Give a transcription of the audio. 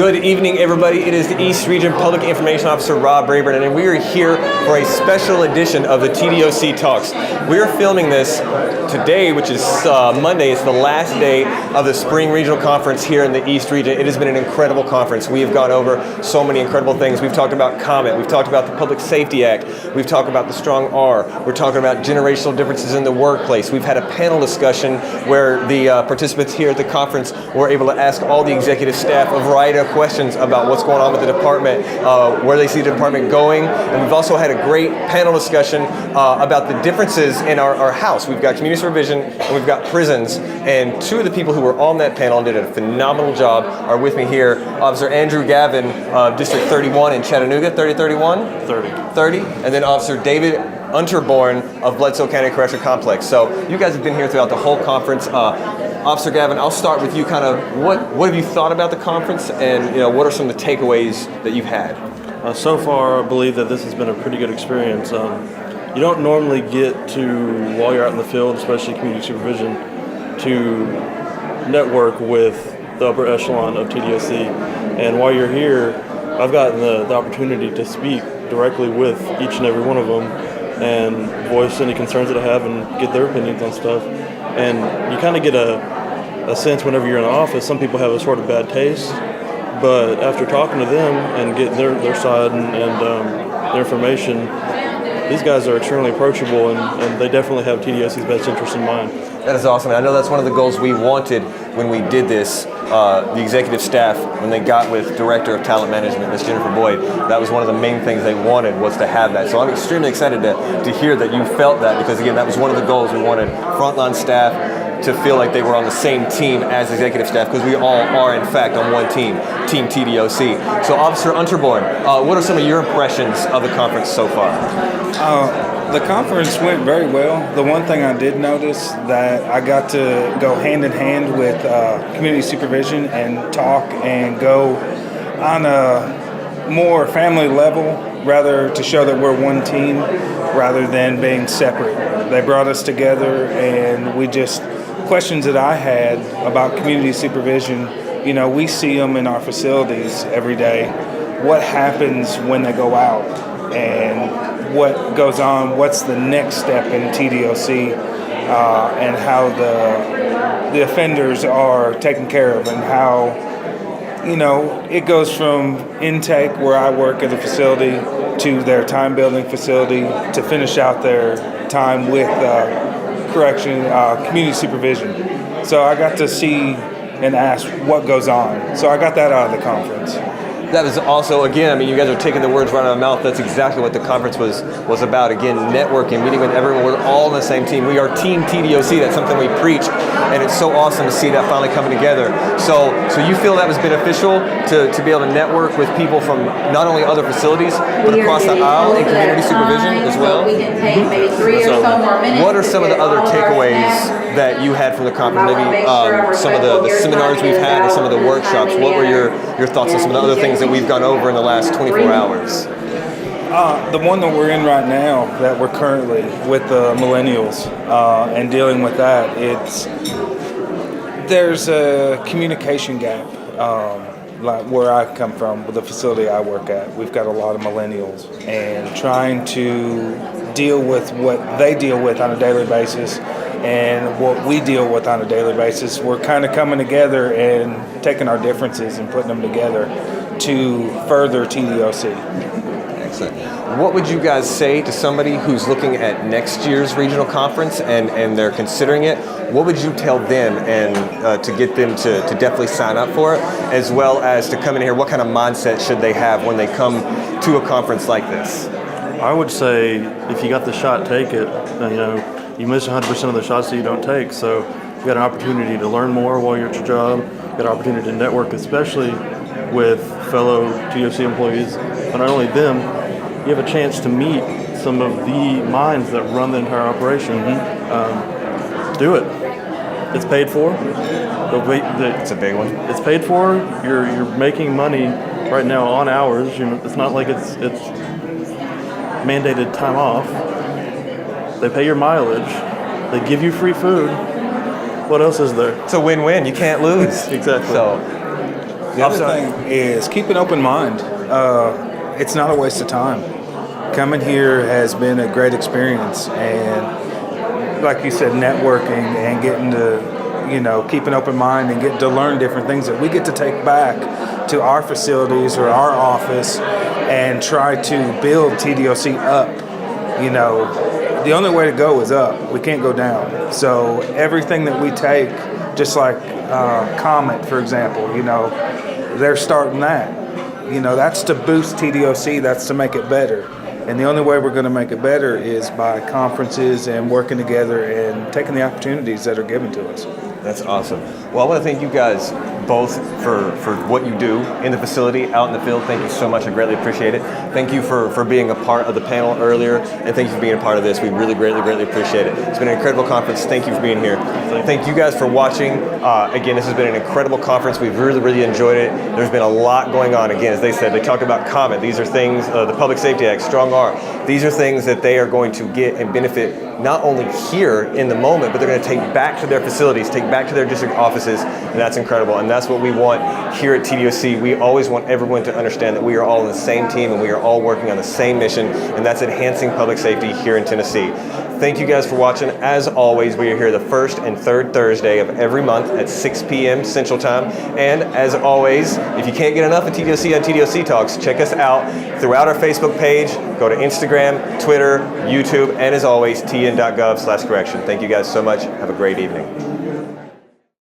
Good evening, everybody. It is the East Region Public Information Officer, Rob Rayburn, and we are here for a special edition of the TDOC Talks. We are filming this today, which is Monday. It's the last day of the Spring Regional Conference here in the East Region. It has been an incredible conference. We have gone over so many incredible things. We've talked about COMET. We've talked about the Public Safety Act. We've talked about the Strong R. We're talking about generational differences in the workplace. We've had a panel discussion where the participants here at the conference were able to ask all the executive staff a variety of questions about what's going on with the department, where they see the department going. And we've also had a great panel discussion about the differences in our house. We've got community supervision and we've got prisons. And two of the people who were on that panel and did a phenomenal job are with me here. Officer Andrew Gavin of District 31 in Chattanooga, 3031? 30. And then Officer David Unterborn of Bledsoe County Correctional Complex. So you guys have been here throughout the whole conference. Officer Gavin, I'll start with you. Kind of what have you thought about the conference, and what are some of the takeaways that you've had? So far, I believe that this has been a pretty good experience. You don't normally get to, while you're out in the field, especially community supervision, to network with the upper echelon of TDOC. And while you're here, I've gotten the opportunity to speak directly with each and every one of them and voice any concerns that I have and get their opinions on stuff. And you kind of get a sense whenever you're in the office, some people have a sort of bad taste, but after talking to them and getting their side and their information, these guys are extremely approachable and they definitely have TDOC's best interest in mind. That is awesome. I know that's one of the goals we wanted when we did this. The executive staff, when they got with Director of Talent Management, Ms. Jennifer Boyd, that was one of the main things they wanted, was to have that. So I'm extremely excited to hear that you felt that, because again, that was one of the goals. We wanted frontline staff to feel like they were on the same team as executive staff, because we all are in fact on one team, Team TDOC. So Officer Unterborn, what are some of your impressions of the conference so far? The conference went very well. The one thing I did notice, that I got to go hand in hand with community supervision and talk and go on a more family level, rather to show that we're one team rather than being separate. They brought us together, and we just, questions that I had about community supervision, we see them in our facilities every day. What happens when they go out, and what goes on, what's the next step in TDOC, and how the offenders are taken care of, and how, it goes from intake, where I work at the facility, to their time building facility, to finish out their time with community supervision. So I got to see and ask what goes on. So I got that out of the conference. That is also, again, you guys are taking the words right out of my mouth. That's exactly what the conference was about. Again, networking, meeting with everyone. We're all on the same team. We are Team TDOC. That's something we preach, and it's so awesome to see that finally coming together. So you feel that was beneficial to be able to network with people from not only other facilities, but across the aisle in community supervision as well? We can take maybe 3 or so more minutes. What are some of the other takeaways that you had from the conference? Maybe some of the seminars we've had or some of the workshops. What were your thoughts on some of the other things that we've gone over in the last 24 hours? The one that we're in right now, that we're currently with the millennials and dealing with that, there's a communication gap. Like where I come from, with the facility I work at, we've got a lot of millennials, and trying to deal with what they deal with on a daily basis and what we deal with on a daily basis, we're kind of coming together and taking our differences and putting them together to further TDOC. Excellent. What would you guys say to somebody who's looking at next year's regional conference and they're considering it? What would you tell them and to get them to definitely sign up for it, as well as to come in here? What kind of mindset should they have when they come to a conference like this? I would say, if you got the shot, take it. You miss 100% of the shots that you don't take. So you got an opportunity to learn more while you're at your job. You got an opportunity to network, especially with fellow TDOC employees. But not only them, you have a chance to meet some of the minds that run the entire operation. Do it. It's paid for. It's a big one. It's paid for. You're making money right now on hours. It's not like it's mandated time off. They pay your mileage. They give you free food. What else is there? It's a win-win. You can't lose. Exactly. So The other thing is keep an open mind. It's not a waste of time. Coming here has been a great experience, and like you said, networking and getting to, keep an open mind and get to learn different things that we get to take back to our facilities or our office and try to build TDOC up. The only way to go is up. We can't go down. So everything that we take, just like Comet, for example, they're starting that. That's to boost TDOC. That's to make it better. And the only way we're going to make it better is by conferences and working together and taking the opportunities that are given to us. That's awesome. Well, I want to thank you guys both for what you do in the facility, out in the field. Thank you so much. I greatly appreciate it. Thank you for being a part of the panel earlier, and thank you for being a part of this. We really greatly appreciate it. It's been an incredible conference. Thank you for being here. Thank you guys for watching. Again, this has been an incredible conference. We've really enjoyed it. There's been a lot going on. Again, as they said, they talked about COMET. These are things, the Public Safety Act, Strong Arm. These are things that they are going to get and benefit not only here in the moment, but they're going to take back to their facilities, take back to their district offices, and that's incredible. And that's what we want here at TDOC. We always want everyone to understand that we are all on the same team and we are all working on the same mission, and that's enhancing public safety here in Tennessee. Thank you guys for watching. As always, we are here the first and third Thursday of every month at 6 p.m. Central Time. And as always, if you can't get enough of TDOC on TDOC Talks, check us out throughout our Facebook page. Go to Instagram, Twitter, YouTube, and as always, tn.gov/correction. Thank you guys so much. Have a great evening.